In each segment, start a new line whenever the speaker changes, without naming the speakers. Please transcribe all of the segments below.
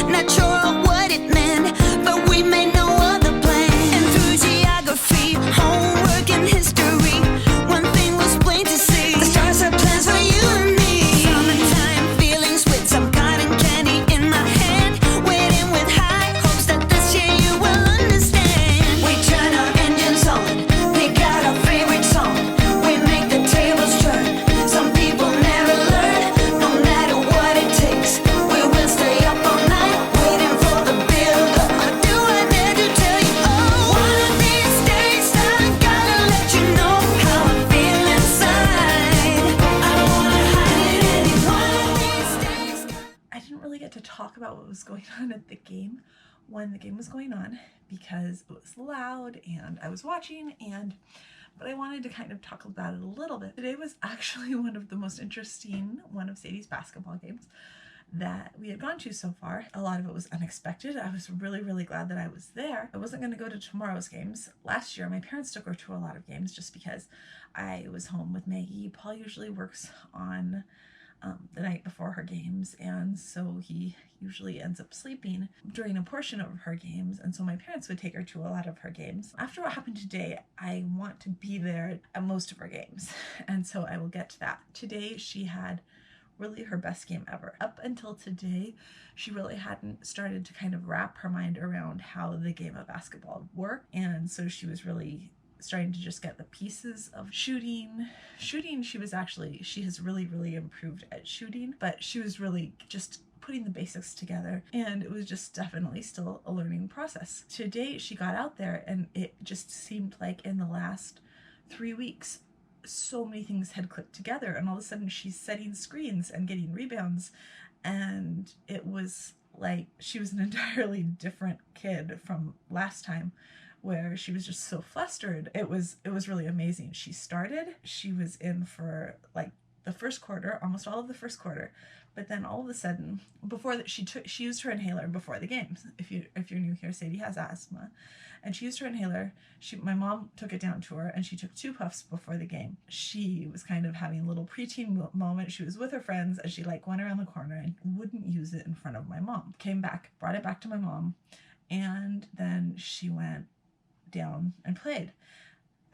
Not sure what it meant, but we made no other plan. And through geography, homework and history, one thing was plain to see: the stars have plans for you and me. Summertime feelings with some cotton candy in my hand, waiting with high hopes that this year you will understand. We turn our engines on, pick out our favorite song, we make the tables turn. Some people never learn, no matter what it takes. We will stay up all night, waiting for the build-up. Or do I dare to tell you, oh, one of these days I gotta let you know how I feel inside. I don't wanna hide it any one of these days.
I didn't really get to talk about what was going on at the game when the game was going on because it was loud and I was watching, but I wanted to kind of talk about it a little bit. Today was actually one of the most interesting one of Sadie's basketball games that we had gone to so far. A lot of it was unexpected. I was really glad that I was there. I wasn't going to go to tomorrow's games. Last year my parents took her to a lot of games just because I was home with Maggie. Paul usually works on the night before her games, and so he usually ends up sleeping during a portion of her games, and so my parents would take her to a lot of her games. After what happened today, I want to be there at most of her games, and so I will get to that. Today she had really her best game ever. Up until today, she really hadn't started to kind of wrap her mind around how the game of basketball worked, and so she was really starting to just get the pieces of shooting. She has really improved at shooting, but she was really just putting the basics together, and it was just definitely still a learning process. Today she got out there and it just seemed like in the last 3 weeks so many things had clicked together, and all of a sudden she's setting screens and getting rebounds, and it was like she was an entirely different kid from last time where she was just so flustered. It was really amazing. She was in for like the first quarter, almost all of the first quarter, but then all of a sudden, before that, she used her inhaler before the games. If you're new here, Sadie has asthma, and she used her inhaler. My mom took it down to her, and she took 2 puffs before the game. She was kind of having a little preteen moment. She was with her friends, and she like went around the corner and wouldn't use it in front of my mom. Came back, brought it back to my mom, and then she went down and played.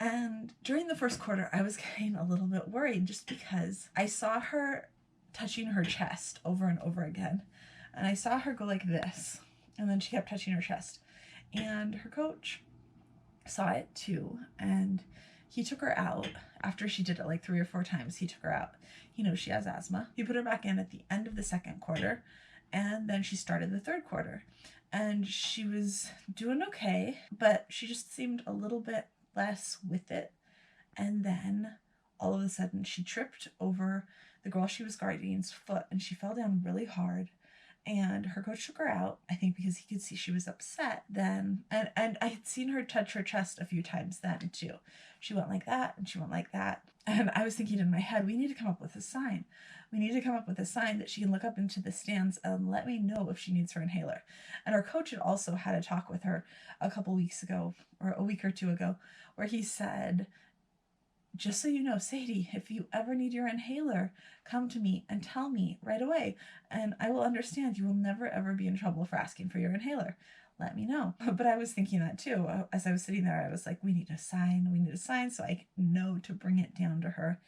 And during the first quarter, I was getting a little bit worried just because I saw her touching her chest over and over again, and I saw her go like this, and then she kept touching her chest, and her coach saw it too, and he took her out after she did it like 3 or 4 times. He took her out. He knows she has asthma. He put her back in at the end of the second quarter, and then she started the third quarter, and she was doing okay, but she just seemed a little bit less with it. And then all of a sudden she tripped over the girl she was guarding's foot, and she fell down really hard, and her coach took her out, I think because he could see she was upset then, and I had seen her touch her chest a few times then too. She went like that and she went like that, and I was thinking in my head, we need to come up with a sign. We need to come up with a sign that she can look up into the stands and let me know if she needs her inhaler. And our coach had also had a talk with her a couple weeks ago, or a week or 2 ago, where he said, just so you know, Sadie, if you ever need your inhaler, come to me and tell me right away, and I will understand. You will never ever be in trouble for asking for your inhaler. Let me know. But I was thinking that too. As I was sitting there, I was like, we need a sign so I know to bring it down to her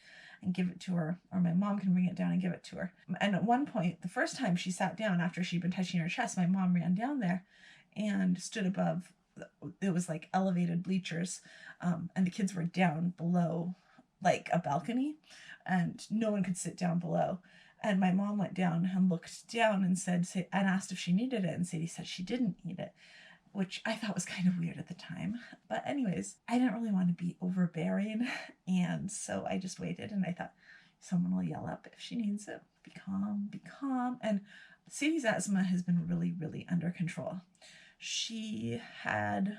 and give it to her, or my mom can bring it down and give it to her. And at one point, the first time she sat down after she'd been touching her chest, my mom ran down there and stood above. It was like elevated bleachers, and the kids were down below like a balcony, and no one could sit down below. And my mom went down and looked down and asked if she needed it, and Sadie said she didn't need it, which I thought was kind of weird at the time. But anyways, I didn't really want to be overbearing, and so I just waited, and I thought, Someone will yell up if she needs it. Be calm, be calm. And Sadie's asthma has been really, really under control. She had,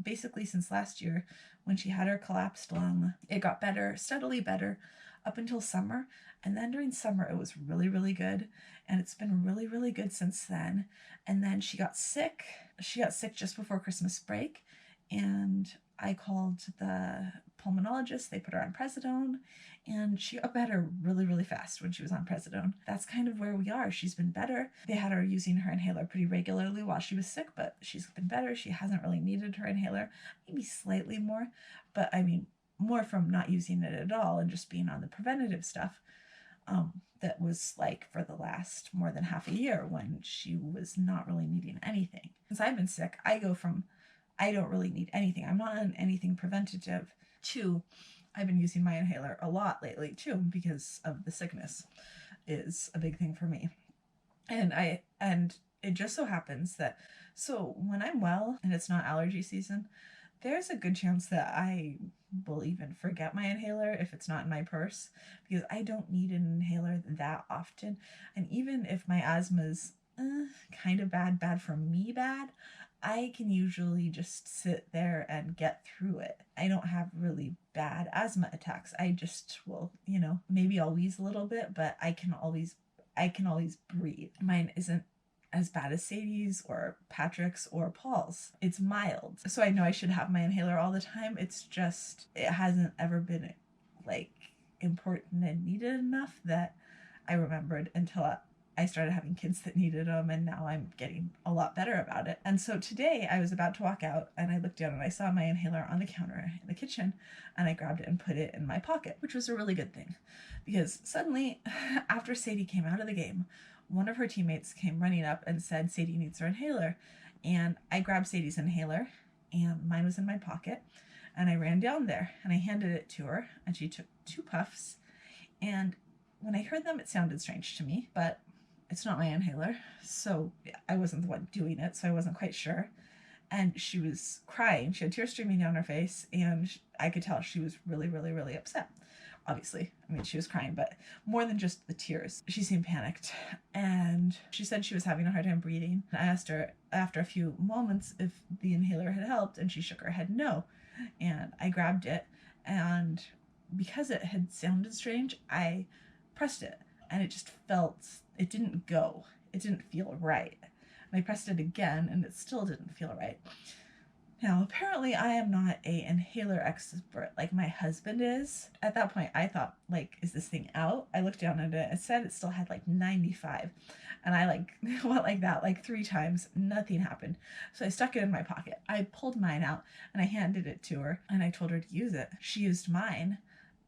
basically since last year, when she had her collapsed lung, it got better, steadily better, up until summer. And then during summer, it was really, really good. And it's been really, really good since then. And then she got sick. She got sick just before Christmas break. And I called the pulmonologist. They put her on prednisone. And she got better really, really fast when she was on prednisone. That's kind of where we are. She's been better. They had her using her inhaler pretty regularly while she was sick, but she's been better. She hasn't really needed her inhaler, maybe slightly more. But I mean, more from not using it at all and just being on the preventative stuff. That was like for the last more than half a year when she was not really needing anything. Since I've been sick, I go from I don't really need anything, I'm not on anything preventative, to I've been using my inhaler a lot lately too because of the sickness is a big thing for me. And it just so happens that so when I'm well and it's not allergy season, there's a good chance that I will even forget my inhaler if it's not in my purse, because I don't need an inhaler that often. And even if my asthma's kind of bad for me bad, I can usually just sit there and get through it. I don't have really bad asthma attacks. I just will, maybe I'll wheeze a little bit, but I can always breathe. Mine isn't as bad as Sadie's or Patrick's or Paul's. It's mild. So I know I should have my inhaler all the time. It's just, it hasn't ever been like important and needed enough that I remembered until I started having kids that needed them, and now I'm getting a lot better about it. And so today I was about to walk out and I looked down and I saw my inhaler on the counter in the kitchen, and I grabbed it and put it in my pocket, which was a really good thing, because suddenly after Sadie came out of the game, one of her teammates came running up and said Sadie needs her inhaler. And I grabbed Sadie's inhaler, and mine was in my pocket, and I ran down there and I handed it to her, and she took 2 puffs. And when I heard them, it sounded strange to me, but it's not my inhaler, so I wasn't the one doing it, so I wasn't quite sure. And she was crying. She had tears streaming down her face, and I could tell she was really, really, really upset. Obviously, I mean, she was crying, but more than just the tears. She seemed panicked, and she said she was having a hard time breathing. I asked her after a few moments if the inhaler had helped, and she shook her head no. And I grabbed it, and because it had sounded strange, I pressed it, and it didn't go. It didn't feel right. And I pressed it again, and it still didn't feel right. Now, apparently I am not an inhaler expert like my husband is. At that point, I thought, is this thing out? I looked down at it. It said it still had 95. And I went like that 3 times. Nothing happened. So I stuck it in my pocket. I pulled mine out and I handed it to her, and I told her to use it. She used mine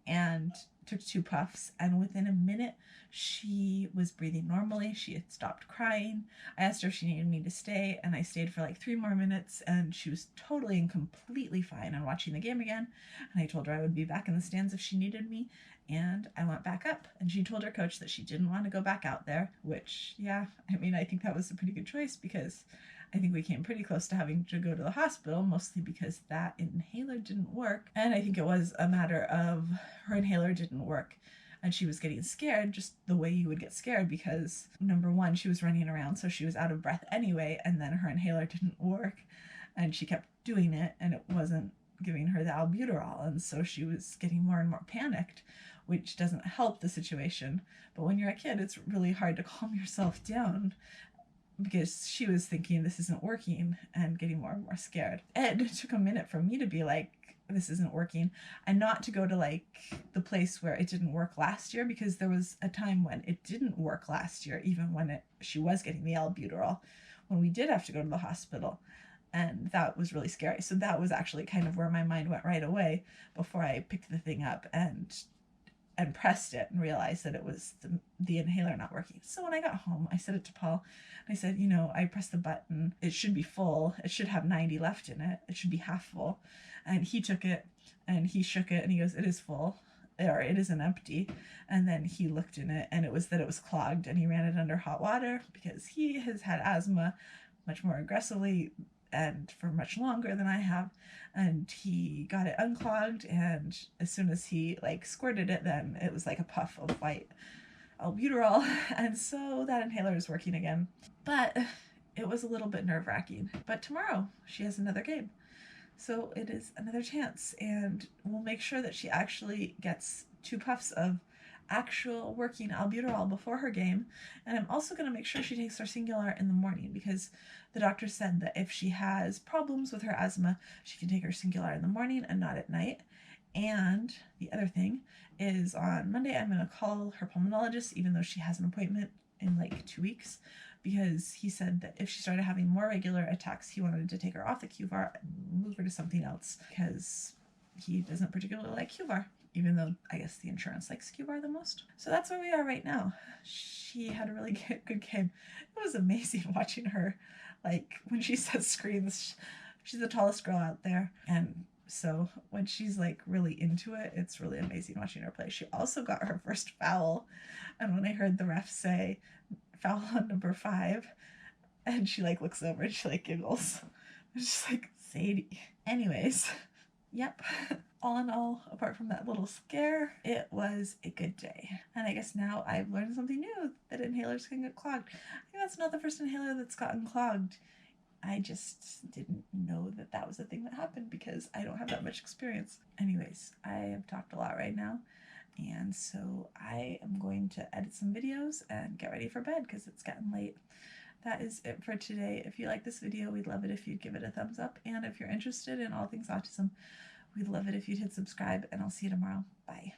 and took 2 puffs, and within a minute she was breathing normally. She had stopped crying. I asked her if she needed me to stay, and I stayed for 3 more minutes, and she was totally and completely fine and watching the game again. And I told her I would be back in the stands if she needed me, and I went back up. And she told her coach that she didn't want to go back out there, which, yeah, I mean, I think that was a pretty good choice, because I think we came pretty close to having to go to the hospital, mostly because that inhaler didn't work. And I think it was a matter of her inhaler didn't work, and she was getting scared just the way you would get scared, because number one, she was running around, so she was out of breath anyway, and then her inhaler didn't work, and she kept doing it, and it wasn't giving her the albuterol, and so she was getting more and more panicked, which doesn't help the situation. But when you're a kid, it's really hard to calm yourself down, because she was thinking this isn't working and getting more and more scared. It took a minute for me to be like, this isn't working, and not to go to the place where it didn't work last year, because there was a time when it didn't work last year, even when she was getting the albuterol, when we did have to go to the hospital, and that was really scary. So that was actually kind of where my mind went right away before I picked the thing up and pressed it and realized that it was the inhaler not working. So when I got home, I said it to Paul, and I said, I pressed the button. It should be full. It should have 90 left in it. It should be half full. And he took it and he shook it and he goes, it is full, or it isn't empty. And then he looked in it, and it was clogged, and he ran it under hot water, because he has had asthma much more aggressively and for much longer than I have, and he got it unclogged, and as soon as he like squirted it, then it was like a puff of white albuterol, and so that inhaler is working again. But it was a little bit nerve-wracking. But tomorrow she has another game, so it is another chance, and we'll make sure that she actually gets 2 puffs of actual working albuterol before her game. And I'm also going to make sure she takes her Singular in the morning, because the doctor said that if she has problems with her asthma, she can take her Singular in the morning and not at night. And the other thing is, on Monday I'm going to call her pulmonologist, even though she has an appointment in like 2 weeks, because he said that if she started having more regular attacks, he wanted to take her off the QVAR and move her to something else, because he doesn't particularly like QVAR, even though I guess the insurance likes QVAR the most. So that's where we are right now. She had a really good game. It was amazing watching her, like when she says screams. She's the tallest girl out there, and so when she's like really into it, it's really amazing watching her play. She also got her first foul, and when I heard the ref say foul on number 5, and she like looks over and she like giggles. It's just like, Sadie. Anyways, yep. All in all, apart from that little scare, it was a good day. And I guess now I've learned something new, that inhalers can get clogged. I think that's not the first inhaler that's gotten clogged. I just didn't know that that was a thing that happened, because I don't have that much experience. Anyways, I have talked a lot right now, and so I am going to edit some videos and get ready for bed, because it's getting late. That is it for today. If you like this video, we'd love it if you'd give it a thumbs up, and if you're interested in all things autism, we'd love it if you'd hit subscribe, and I'll see you tomorrow. Bye.